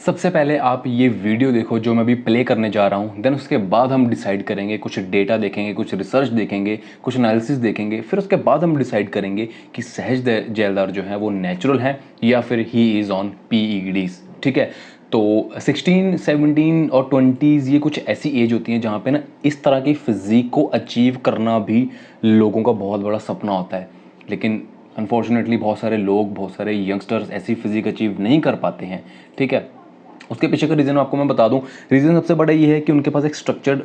सबसे पहले आप ये वीडियो देखो जो मैं अभी प्ले करने जा रहा हूँ, देन उसके बाद हम डिसाइड करेंगे, कुछ डेटा देखेंगे, कुछ रिसर्च देखेंगे, कुछ एनालिसिस देखेंगे, फिर उसके बाद हम डिसाइड करेंगे कि सहज जैलदार जो है वो नेचुरल है या फिर ही इज़ ऑन PEDs। ठीक है, तो 16, 17 और 20s ये कुछ ऐसी एज होती हैं जहाँ पे ना इस तरह की फिजिक को अचीव करना भी लोगों का बहुत बड़ा सपना होता है, लेकिन अनफॉर्चुनेटली बहुत सारे लोग, बहुत सारे यंगस्टर्स ऐसी फिजिक अचीव नहीं कर पाते हैं। ठीक है, उसके पीछे का रीज़न आपको मैं बता दूं। रीज़न सबसे बड़ा ये है कि उनके पास एक स्ट्रक्चर्ड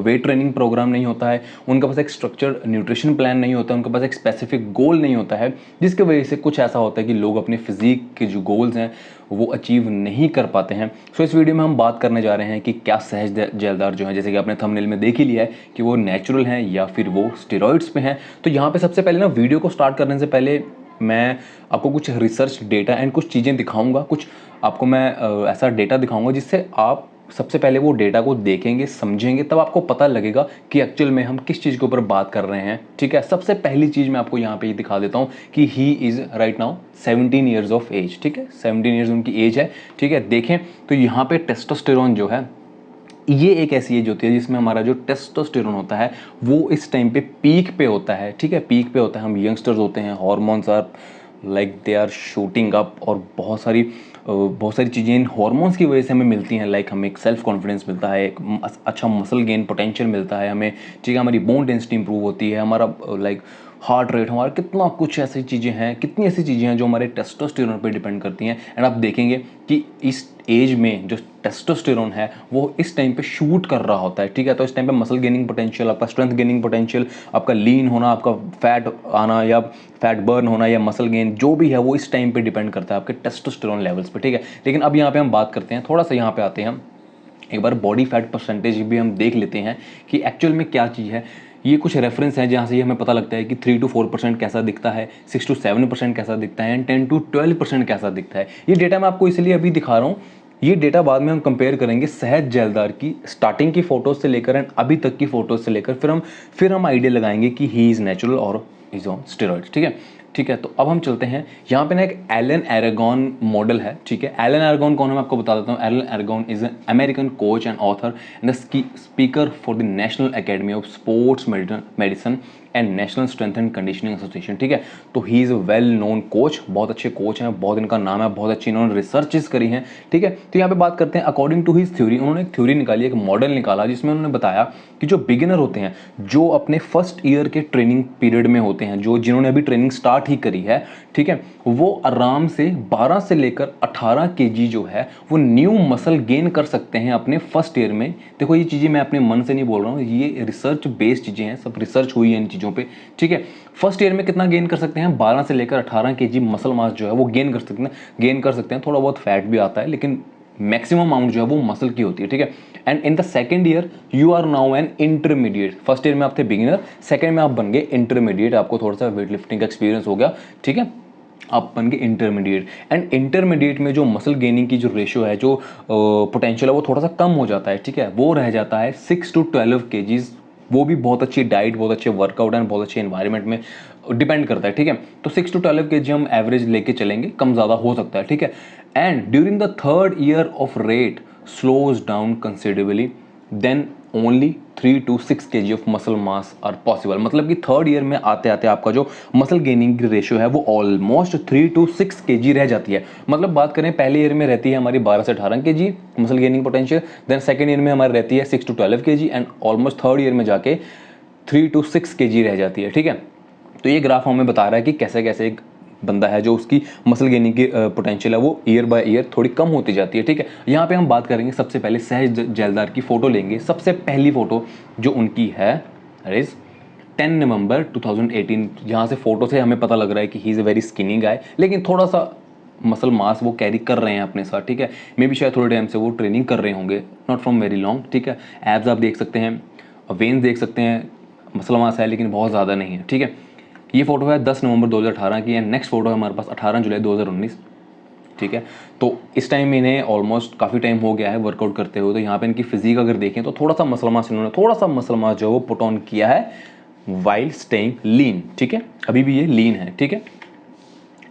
वेट ट्रेनिंग प्रोग्राम नहीं होता है, उनके पास एक स्ट्रक्चर्ड न्यूट्रिशन प्लान नहीं होता है, उनके पास एक स्पेसिफिक गोल नहीं होता है, जिसकी वजह से कुछ ऐसा होता है कि लोग अपने फिजिक के जो गोल्स हैं वो अचीव नहीं कर पाते हैं। सो इस वीडियो में हम बात करने जा रहे हैं कि क्या सहज जैलदार जो है, जैसे कि आपने थंबनेल में देख ही लिया है, कि वो नेचुरल हैं या फिर वो स्टेरॉइड्स पे हैं। तो यहाँ पे सबसे पहले ना वीडियो को स्टार्ट करने से पहले मैं आपको कुछ रिसर्च डेटा एंड कुछ चीज़ें दिखाऊंगा, कुछ आपको मैं ऐसा डेटा दिखाऊंगा जिससे आप सबसे पहले वो डेटा को देखेंगे, समझेंगे, तब आपको पता लगेगा कि एक्चुअल में हम किस चीज़ के ऊपर बात कर रहे हैं। ठीक है, सबसे पहली चीज़ मैं आपको यहाँ पे ये दिखा देता हूँ कि he is right now 17 years of age. ठीक है, 17 ईयर्स उनकी एज है। ठीक है, देखें तो यहाँ पे टेस्टोस्टेरोन जो है, ये एक ऐसी एज होती है जिसमें हमारा जो टेस्टोस्टेरोन होता है वो इस टाइम पे पीक पे होता है। ठीक है, पीक पे होता है, हम यंगस्टर्स होते हैं, hormones are like they are shooting up, और बहुत सारी चीज़ें इन हार्मोन्स की वजह से हमें मिलती हैं। लाइक हमें एक सेल्फ कॉन्फिडेंस मिलता है, एक अच्छा मसल गेन पोटेंशियल मिलता है हमें। ठीक है, हमारी बोन डेंसिटी इंप्रूव होती है, हमारा लाइक हार्ट रेट, हमारा कितना कुछ ऐसी चीज़ें हैं, कितनी ऐसी चीज़ें हैं जो हमारे टेस्टोस्टेरोन पे डिपेंड करती हैं। एंड आप देखेंगे कि इस एज में जो टेस्टोस्टेरोन है वो इस टाइम पे शूट कर रहा होता है। ठीक है, तो इस टाइम पे मसल गेनिंग पोटेंशियल, आपका स्ट्रेंथ गेनिंग पोटेंशियल, आपका लीन होना, आपका फैट आना या फैट बर्न होना या मसल गेन जो भी है वो इस टाइम पे डिपेंड करता है आपके टेस्टोस्टेरोन लेवल्स पे। ठीक है, लेकिन अब यहाँ पे हम बात करते हैं, थोड़ा सा यहाँ पे आते हैं हम, एक बार बॉडी फैट परसेंटेज भी हम देख लेते हैं कि एक्चुअल में क्या चीज़ है। ये कुछ रेफरेंस है जहाँ से ये हमें पता लगता है कि 3 to 4% कैसा दिखता है, 6 to 7% कैसा दिखता है, एंड 10 to 12% कैसा दिखता है। ये डेटा मैं आपको इसलिए अभी दिखा रहा हूँ, ये डेटा बाद में हम कंपेयर करेंगे सहज जैलदार की स्टार्टिंग की फोटोज से लेकर एंड अभी तक की फोटोज से लेकर, फिर हम आइडिया लगाएंगे कि ही इज़ नेचुरल और इज ऑन स्टेरॉइड्स। ठीक है, ठीक है, तो अब हम चलते हैं यहाँ पे ना, एक एलन एरागॉन मॉडल है। ठीक है, एलन एरागॉन कौन है मैं आपको बता देता हूँ। Alan Aragon is an American coach and author and the speaker for the National Academy of Sports Medicine and National Strength and Conditioning Association. ठीक है, तो he is a well known coach, बहुत अच्छे कोच हैं, बहुत इनका नाम है, बहुत अच्छी इन्होंने रिसर्चेस करी हैं। ठीक है, तो यहाँ पे बात करते हैं अकॉर्डिंग टू हिज थ्योरी। उन्होंने एक थ्योरी निकाली, एक मॉडल निकाला जिसमें उन्होंने बताया कि जो बिगिनर होते हैं, जो अपने फर्स्ट ईयर के ट्रेनिंग पीरियड में होते हैं, जो जिन्होंने अभी ट्रेनिंग स्टार्ट ही करी है, ठीक है, वो आराम से 12 से लेकर 18 केजी जो है वो न्यू मसल गेन कर सकते हैं अपने फर्स्ट ईयर में। देखो ये चीज़ें मैं अपने मन से नहीं बोल रहा हूँ, ये रिसर्च बेस्ड चीज़ें हैं, सब रिसर्च हुई है इन चीज़ों पे। ठीक है, फर्स्ट ईयर में कितना गेन कर सकते हैं, 12 से लेकर 18 केजी मसल मास जो है वो गेन कर सकते हैं। थोड़ा बहुत फैट भी आता है, लेकिन मैक्सिमम अमाउंट जो है वो मसल की होती है। ठीक है, and in the second year you are now an intermediate. First year में आप थे बिगिनर, सेकंड में आप बन गए इंटरमीडिएट, आपको थोड़ा सा वेट लिफ्टिंग का एक्सपीरियंस हो गया। ठीक है, आप बन गए इंटरमीडिएट, एंड इंटरमीडिएट में जो मसल गेनिंग की जो रेशियो है, जो पोटेंशियल है, वो थोड़ा सा कम हो जाता है। ठीक है, वो रह जाता है 6 to 12 केजीज। वो भी बहुत अच्छी डाइट, बहुत अच्छे वर्कआउट एंड बहुत अच्छे एनवायरनमेंट में डिपेंड करता है। ठीक है, तो 6 to 12 केजी हम एवरेज लेके चलेंगे, कम ज़्यादा हो सकता है। ठीक है, and during the third year of rate slows down considerably, then only 3 to 6 KG of muscle mass are possible. मतलब कि थर्ड ईयर में आते आते आपका जो मसल गेनिंग की रेशियो है वो ऑलमोस्ट 3 to 6 केजी रह जाती है। मतलब बात करें, पहले ईयर में रहती है हमारी 12 से 18 KG muscle gaining potential, then second year में हमारी रहती है 6 to 12 KG, and almost third year में जाके 3 to 6 केजी रह जाती है। ठीक है, तो ये ग्राफ हमें बता रहा है कि कैसे कैसे एक बंदा है जो उसकी मसल गेनिंग की पोटेंशियल है वो ईयर बाय ईयर थोड़ी कम होती जाती है। ठीक है, यहाँ पे हम बात करेंगे, सबसे पहले सहज जैलदार की फ़ोटो लेंगे। सबसे पहली फ़ोटो जो उनकी है इज 10 नवंबर 2018। यहाँ से फ़ोटो से हमें पता लग रहा है कि he is a very skinny guy, लेकिन थोड़ा सा मसल मास वो कैरी कर रहे हैं अपने साथ। ठीक है, मे भी शायद थोड़े टाइम से वो ट्रेनिंग कर रहे होंगे, नॉट फ्रॉम वेरी लॉन्ग। ठीक है, एब्स आप देख सकते हैं, वेन्स देख सकते हैं, मसल मास है लेकिन बहुत ज़्यादा नहीं है। ठीक है, ये फोटो है 10 नवंबर 2018 की, एंड नेक्स्ट फोटो है हमारे पास 18 जुलाई 2019। ठीक है, तो इस टाइम इन्हें ऑलमोस्ट काफ़ी टाइम हो गया है वर्कआउट करते हुए। तो यहाँ पे इनकी फिजिक अगर देखें तो थोड़ा सा मसल मास जो है वो पुट ऑन किया है वाइल स्टेइंग लीन। ठीक है, अभी भी ये लीन है। ठीक है,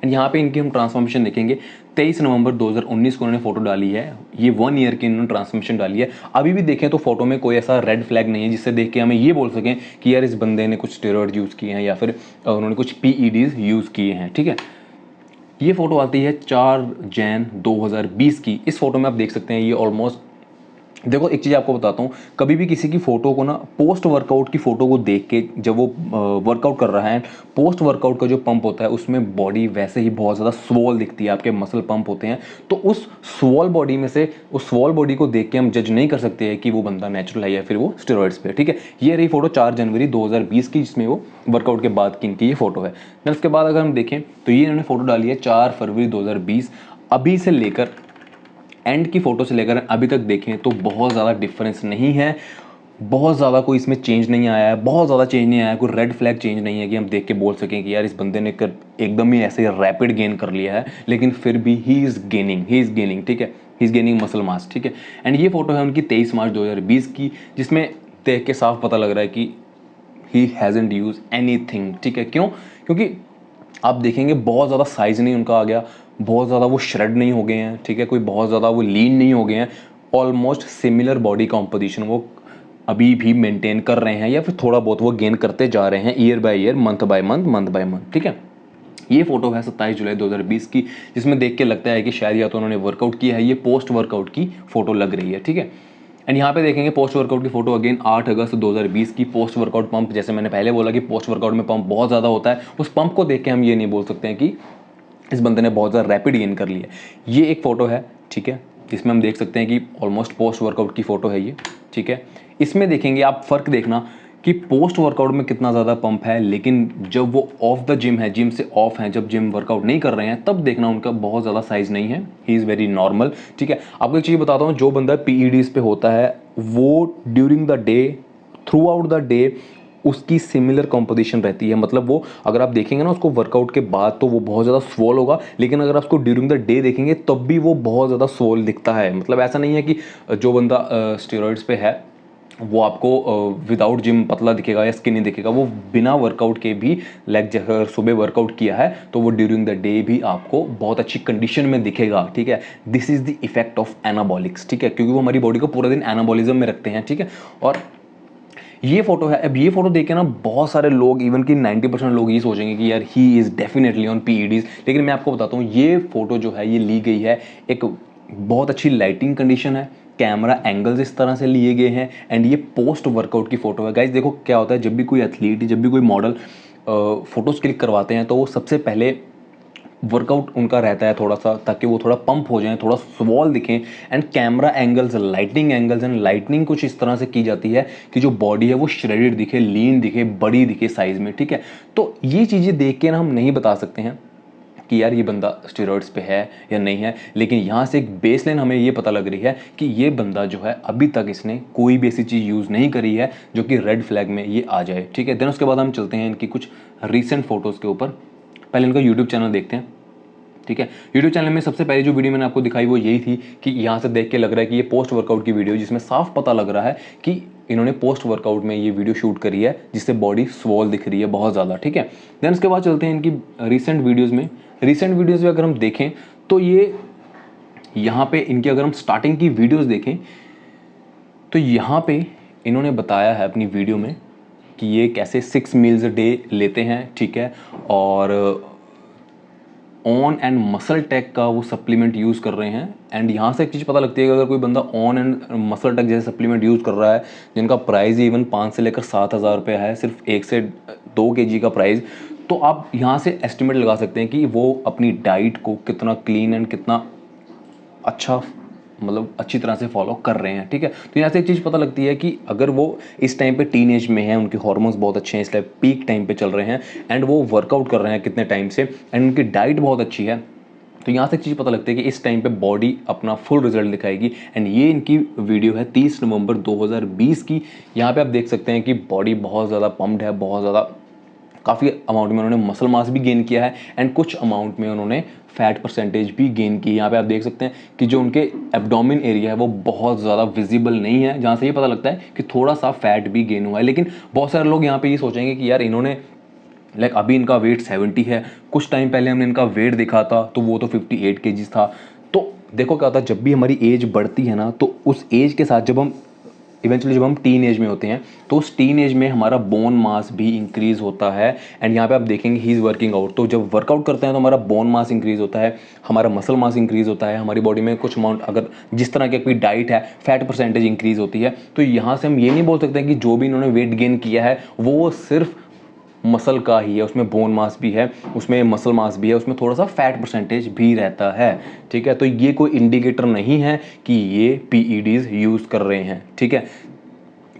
एंड यहाँ पे इनकी हम ट्रांसफॉर्मेशन देखेंगे 23 नवंबर 2019 को उन्होंने फोटो डाली है। ये 1 ईयर की इन्होंने ट्रांसफॉर्मेशन डाली है। अभी भी देखें तो फोटो में कोई ऐसा रेड फ्लैग नहीं है जिससे देख के हमें ये बोल सकें कि यार इस बंदे ने कुछ स्टेरॉइड यूज़ किए हैं या फिर उन्होंने कुछ पीईडीज यूज़ किए हैं, ठीक है। ये फोटो आती है 4 जैन 2020 की। इस फोटो में आप देख सकते हैं ये ऑलमोस्ट, देखो एक चीज़ आपको बताता हूँ, कभी भी किसी की फ़ोटो को ना पोस्ट वर्कआउट की फ़ोटो को देख के जब वो वर्कआउट कर रहा है, पोस्ट वर्कआउट का जो पंप होता है उसमें बॉडी वैसे ही बहुत ज़्यादा स्वॉल दिखती है, आपके मसल पंप होते हैं। तो उस स्वॉल बॉडी में से उस स्वॉल बॉडी को देख के हम जज नहीं कर सकते हैं कि वो बंदा नेचुरल है या फिर वो स्टेरॉइड्स पे, ठीक है। ये रही फोटो 4 जनवरी 2020 की, जिसमें वो वर्कआउट के बाद की इनकी ये फोटो है। देन उसके बाद अगर हम देखें तो ये इन्होंने फोटो डाली है 4 फरवरी 2020। अभी से लेकर एंड की फ़ोटो से लेकर अभी तक देखें तो बहुत ज़्यादा डिफरेंस नहीं है, बहुत ज़्यादा कोई इसमें चेंज नहीं आया है, बहुत ज़्यादा चेंज नहीं आया है, कोई रेड फ्लैग चेंज नहीं है कि हम देख के बोल सकें कि यार इस बंदे ने एकदम ही ऐसे रैपिड गेन कर लिया है। लेकिन फिर भी ही इज़ गेनिंग, ठीक है, he is gaining muscle mass, ठीक है। एंड ये फोटो है उनकी 23 मार्च 2020 की, जिसमें देख के साफ पता लग रहा है कि ही हैज़ंट यूज एनीथिंग, ठीक है। क्यों? क्योंकि आप देखेंगे बहुत ज़्यादा साइज़ नहीं उनका आ गया, बहुत ज़्यादा वो श्रेड नहीं हो गए हैं, ठीक है, कोई बहुत ज़्यादा वो लीन नहीं हो गए हैं। ऑलमोस्ट सिमिलर बॉडी कॉम्पोजिशन वो अभी भी मेंटेन कर रहे हैं या फिर थोड़ा बहुत वो गेन करते जा रहे हैं year by year, month by month, ठीक है। ये फोटो है 27 जुलाई 2020 की, जिसमें देख के लगता है कि शायद या तो उन्होंने वर्कआउट किया है, ये पोस्ट वर्कआउट की फोटो लग रही है, ठीक है। एंड यहाँ पे देखेंगे पोस्ट वर्कआउट की फोटो अगेन 8 अगस्त 2020 की। पोस्ट वर्कआउट पंप, जैसे मैंने पहले बोला कि पोस्ट वर्कआउट में पंप बहुत ज़्यादा होता है, उस पंप को देख के हम ये नहीं बोल सकते हैं कि इस बंदे ने बहुत ज़्यादा रैपिड गेन कर लिया। ये एक फ़ोटो है, ठीक है, जिसमें हम देख सकते हैं कि ऑलमोस्ट पोस्ट वर्कआउट की फ़ोटो है ये, ठीक है। इसमें देखेंगे आप फ़र्क देखना कि पोस्ट वर्कआउट में कितना ज़्यादा पंप है, लेकिन जब वो ऑफ द जिम है, जिम से ऑफ हैं, जब जिम वर्कआउट नहीं कर रहे हैं, तब देखना उनका बहुत ज़्यादा साइज़ नहीं है, ही इज़ वेरी नॉर्मल, ठीक है। आपको एक चीज़ बताता हूँ, जो बंदा पीईडीज़ पे होता है वो during the day, through out the day उसकी सिमिलर कॉम्पोजिशन रहती है। मतलब वो अगर आप देखेंगे ना उसको वर्कआउट के बाद तो वो बहुत ज़्यादा स्वॉल होगा, लेकिन अगर आप उसको ड्यूरिंग द डे देखेंगे तब भी वो बहुत ज़्यादा स्वॉल दिखता है। मतलब ऐसा नहीं है कि जो बंदा स्टेरॉइड्स पे है वो आपको विदाउट जिम पतला दिखेगा या स्किनी दिखेगा। वो बिना वर्कआउट के भी, लाइक अगर सुबह वर्कआउट किया है तो वो ड्यूरिंग द डे भी आपको बहुत अच्छी कंडीशन में दिखेगा, ठीक है। This is the effect of anabolics, ठीक है, क्योंकि वो हमारी बॉडी को पूरा दिन एनाबॉलिज्म में रखते हैं, ठीक है। और ये फोटो है, अब ये फोटो देख के ना बहुत सारे लोग, इवन कि 90% लोग ये सोचेंगे कि यार ही इज़ डेफिनेटली ऑन पीईडीज। लेकिन मैं आपको बताता हूँ ये फोटो जो है ये ली गई है, एक बहुत अच्छी लाइटिंग कंडीशन है, कैमरा एंगल्स इस तरह से लिए गए हैं, एंड ये पोस्ट वर्कआउट की फोटो है। गाइज देखो क्या होता है, जब भी कोई एथलीट, जब भी कोई मॉडल फोटोज़ क्लिक करवाते हैं तो वो सबसे पहले वर्कआउट उनका रहता है थोड़ा सा, ताकि वो थोड़ा पंप हो जाए, थोड़ा स्वॉल दिखें। And camera angles, lighting angles and lightning कुछ इस तरह से की जाती है कि जो बॉडी है वो श्रेडेड दिखे, लीन दिखे, बड़ी दिखे साइज में, ठीक है। तो ये चीज़ें देख के ना हम नहीं बता सकते हैं कि यार ये बंदा स्टेरॉइड्स पे है या नहीं है, लेकिन यहाँ से एक बेसलाइन हमें ये पता लग रही है कि ये बंदा जो है अभी तक इसने कोई भी ऐसी चीज़ यूज़ नहीं करी है जो कि रेड फ्लैग में ये आ जाए, ठीक है। देन उसके बाद हम चलते हैं इनकी कुछ रीसेंट फोटोज़ के ऊपर। पहले इनका यूट्यूब चैनल देखते हैं, ठीक है। यूट्यूब चैनल में सबसे पहली जो वीडियो मैंने आपको दिखाई वो यही थी कि यहाँ से देख के लग रहा है कि ये पोस्ट वर्कआउट की वीडियो, जिसमें साफ पता लग रहा है कि इन्होंने पोस्ट वर्कआउट में ये वीडियो शूट करी है, जिससे बॉडी स्वॉल दिख रही है बहुत ज़्यादा, ठीक है। देन उसके बाद चलते हैं इनकी रिसेंट वीडियोज़ में। रिसेंट वीडियोज़ में अगर हम देखें तो ये यहाँ पे इनकी अगर हम स्टार्टिंग की वीडियोज़ देखें तो यहाँ पे इन्होंने बताया है अपनी वीडियो में कि ये कैसे 6 मील्स अ डे लेते हैं, ठीक है। और ऑन एंड मसल टेक का वो सप्लीमेंट यूज़ कर रहे हैं। एंड यहाँ से एक चीज़ पता लगती है कि अगर कोई बंदा ऑन एंड मसल टेक जैसे सप्लीमेंट यूज़ कर रहा है, जिनका प्राइस इवन 5 से लेकर 7,000 रुपये है, सिर्फ 1 से 2 kg का प्राइस, तो आप यहाँ से एस्टिमेट लगा सकते हैं कि वो अपनी डाइट को कितना क्लीन एंड कितना अच्छा, मतलब अच्छी तरह से फॉलो कर रहे हैं, ठीक है। तो यहाँ से एक चीज़ पता लगती है कि अगर वो इस टाइम पे टीन एज में हैं, उनके हार्मोन्स बहुत अच्छे हैं, इसलिए पीक टाइम पे चल रहे हैं, एंड वो वर्कआउट कर रहे हैं कितने टाइम से, एंड उनकी डाइट बहुत अच्छी है, तो यहाँ से एक चीज़ पता लगती है कि इस टाइम पे बॉडी अपना फुल रिजल्ट दिखाएगी। एंड ये इनकी वीडियो है 30 नवंबर 2020 की। यहाँ पे आप देख सकते हैं कि बॉडी बहुत ज़्यादा पम्प्ड है, बहुत ज़्यादा, काफ़ी अमाउंट में उन्होंने मसल मास भी गेन किया है, एंड कुछ अमाउंट में उन्होंने फैट परसेंटेज भी गेन की। यहाँ पे आप देख सकते हैं कि जो उनके एब्डोमिन एरिया है वो बहुत ज़्यादा विजिबल नहीं है, जहाँ से ये पता लगता है कि थोड़ा सा फैट भी गेन हुआ है। लेकिन बहुत सारे लोग यहाँ पे ये सोचेंगे कि यार इन्होंने लाइक अभी इनका वेट 70 है, कुछ टाइम पहले हमने इनका वेट देखा था तो वो तो 58 केजीज था। तो देखो क्या होता है, जब भी हमारी एज बढ़ती है ना, तो उस एज के साथ जब हम टीन एज में होते हैं, तो उस टीन एज में हमारा बोन मास भी इंक्रीज होता है। एंड यहाँ पे आप देखेंगे ही इज़ वर्किंग आउट, तो जब वर्कआउट करते हैं तो हमारा बोन मास इंक्रीज होता है, हमारा मसल मास इंक्रीज होता है, हमारी बॉडी में कुछ अमाउंट, अगर जिस तरह की कोई डाइट है, फैट परसेंटेज इंक्रीज होती है। तो यहाँ से हम ये नहीं बोल सकते कि जो भी इन्होंने वेट गेन किया है वो सिर्फ मसल का ही है, उसमें बोन मास भी है, उसमें मसल मास भी है, उसमें थोड़ा सा फैट परसेंटेज भी रहता है। ठीक है, तो ये कोई इंडिकेटर नहीं है कि ये पीईडीज यूज़ कर रहे हैं। ठीक है,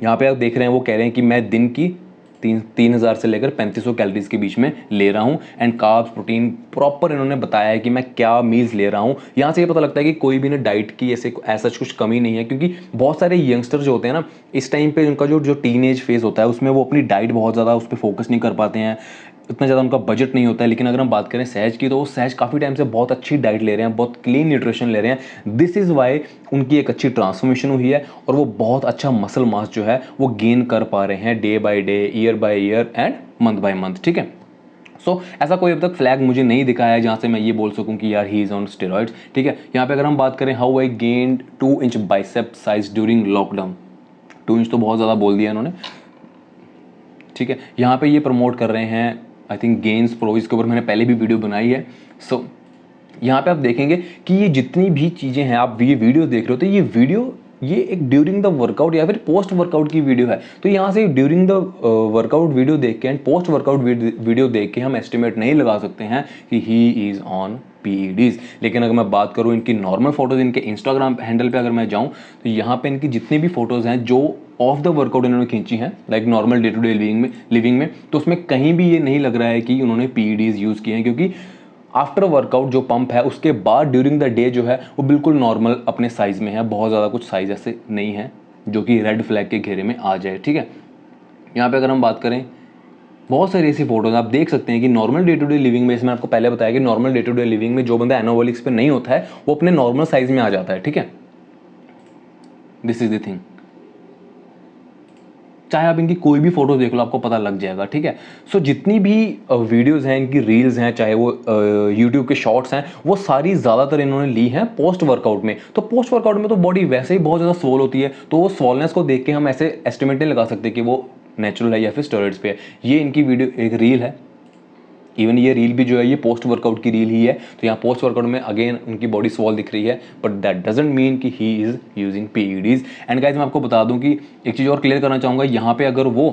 यहाँ पे आप देख रहे हैं वो कह रहे हैं कि मैं दिन की 3000 से लेकर 3500 कैलोरीज के बीच में ले रहा हूँ। एंड कार्ब्स, प्रोटीन प्रॉपर इन्होंने बताया है कि मैं क्या मील्स ले रहा हूँ। यहाँ से ये पता लगता है कि कोई भी ना डाइट की ऐसा कुछ कमी नहीं है, क्योंकि बहुत सारे यंगस्टर जो होते हैं ना, इस टाइम पे उनका जो टीनेज फेज होता है उसमें वो अपनी डाइट बहुत ज़्यादा उस पर फोकस नहीं कर पाते हैं, इतना ज़्यादा उनका बजट नहीं होता है। लेकिन अगर हम बात करें सहज की, तो वो सहज काफ़ी टाइम से बहुत अच्छी डाइट ले रहे हैं, बहुत क्लीन न्यूट्रिशन ले रहे हैं। दिस इज़ वाई उनकी एक अच्छी ट्रांसफॉर्मेशन हुई है और वो बहुत अच्छा मसल मास जो है वो गेन कर पा रहे हैं day by day, year by year and month by month. ठीक है, सो ऐसा कोई अब तक फ्लैग मुझे नहीं दिखाया है जहाँ से मैं ये बोल सकूँ कि यार ही इज़ ऑन स्टेरॉइड्स। ठीक है, यहाँ पे अगर हम बात करें how I gained 2 inch bicep size during lockdown, 2 inch तो बहुत ज़्यादा बोल दिया इन्होंने। ठीक है, यहाँ पे ये प्रमोट कर रहे हैं आई थिंक गेन्स प्रो, इसके ऊपर मैंने पहले भी वीडियो बनाई है। सो यहाँ पे आप देखेंगे कि ये जितनी भी चीज़ें हैं, आप ये वीडियो देख रहे हो, तो ये एक ड्यूरिंग द वर्कआउट या फिर पोस्ट वर्कआउट की वीडियो है। तो यहाँ से ड्यूरिंग द वर्कआउट वीडियो देख के एंड पोस्ट वर्कआउट वीडियो देख के हम एस्टिमेट नहीं लगा सकते हैं कि ही इज़ ऑन पीईडीज। लेकिन अगर मैं बात करूँ इनकी नॉर्मल फोटोज, इनके इंस्टाग्राम हैंडल पे अगर मैं जाऊँ, तो यहाँ पे इनकी जितनी भी फोटोज़ हैं जो ऑफ द वर्कआउट इन्होंने खींची हैं, like normal day to day living में, तो उसमें कहीं भी ये नहीं लग रहा है कि उन्होंने पीईडीज यूज़ किए हैं। क्योंकि आफ्टर वर्कआउट जो पंप है उसके बाद ड्यूरिंग द डे जो है वो बिल्कुल नॉर्मल अपने साइज़ में है, बहुत ज़्यादा कुछ साइज़ ऐसे नहीं है जो कि रेड फ्लैग के घेरे में आ जाए। ठीक है, यहाँ पे अगर हम बात करें, बहुत सारी ऐसी फोटोज आप देख सकते हैं कि normal day to day living में, इसमें आपको पहले बताया कि normal day to day living में जो बंदा एनाबॉलिक्स पे नहीं होता है वो अपने नॉर्मल साइज में आ जाता है। ठीक है, दिस इज द थिंग, चाहे आप इनकी कोई भी फोटो देख लो आपको पता लग जाएगा। ठीक है, सो जितनी भी वीडियोस हैं, इनकी रील्स हैं, चाहे वो यूट्यूब के शॉर्ट्स हैं, वो सारी ज़्यादातर इन्होंने ली हैं पोस्ट वर्कआउट में। तो पोस्ट वर्कआउट में तो बॉडी वैसे ही बहुत ज़्यादा स्वोल होती है, तो वो स्वॉलनेस को देख के हम ऐसे एस्टिमेट नहीं लगा सकते कि वो नेचुरल है या फिर स्टेरॉइड्स पे है। ये इनकी वीडियो एक रील है, इवन ये रील भी जो है ये पोस्ट वर्कआउट की रील ही है। तो यहाँ पोस्ट वर्कआउट में अगेन उनकी बॉडी स्वॉल दिख रही है, बट दैट डजंट मीन कि he is using PEDs. And guys मैं आपको बता दूं कि एक चीज़ और क्लियर करना चाहूँगा, यहाँ पे अगर वो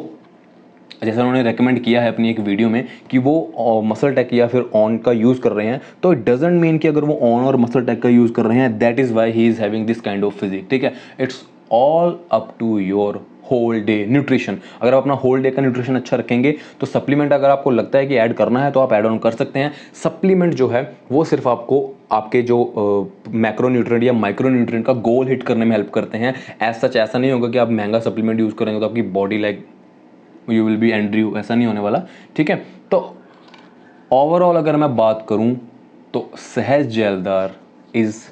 जैसा उन्होंने रेकमेंड किया है अपनी एक वीडियो में कि वो मसल टेक या फिर ऑन का यूज़ कर रहे हैं, तो इट डजंट मीन कि अगर वो ऑन और मसल टेक का यूज़ कर रहे हैं that is why he is having this kind of physique. ठीक है, it's all up to your whole day nutrition. अगर आप अपना होल डे का न्यूट्रिशन अच्छा रखेंगे तो सप्लीमेंट अगर आपको लगता है कि ऐड करना है तो आप ऐड ऑन कर सकते हैं। सप्लीमेंट जो है वो सिर्फ आपको आपके जो मैक्रो न्यूट्रिएंट या माइक्रो न्यूट्रिएंट का गोल हिट करने में हेल्प करते हैं। एज सच ऐसा नहीं होगा कि आप महंगा सप्लीमेंट यूज़ करेंगे तो आपकी body like you will be Andrew, ऐसा नहीं होने वाला। ठीक है, तो ओवरऑल अगर मैं बात करूं तो सहज जेलदार इज़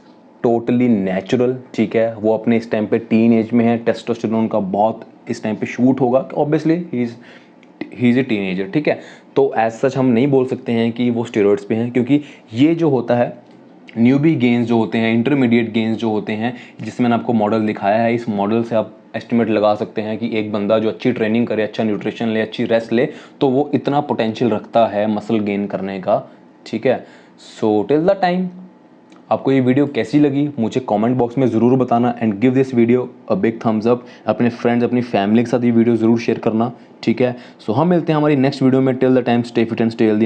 टोटली नेचुरल। ठीक है, वो अपने इस टाइम पे टीन एज में है, टेस्टोस्टेरोन का बहुत इस टाइम पे शूट होगा, obviously he is a teenager. ठीक है, तो एज सच हम नहीं बोल सकते हैं कि वो स्टेरॉइड्स पे हैं, क्योंकि ये जो होता है न्यूबी गेंस जो होते हैं, इंटरमीडिएट गेंस जो होते हैं, जिसमें मैंने आपको मॉडल दिखाया है, इस मॉडल से आप एस्टिमेट लगा सकते हैं कि एक बंदा जो अच्छी ट्रेनिंग करे, अच्छा न्यूट्रिशन ले, अच्छी रेस्ट ले, तो वो इतना पोटेंशियल रखता है मसल गेन करने का। ठीक है, सो टिल द टाइम आपको ये वीडियो कैसी लगी मुझे कमेंट बॉक्स में ज़रूर बताना and give this video a big thumbs up. अपने फ्रेंड्स, अपनी फैमिली के साथ ये वीडियो ज़रूर शेयर करना। ठीक है, सो हम मिलते हैं हमारी नेक्स्ट वीडियो में। Till the time stay fit and stay healthy.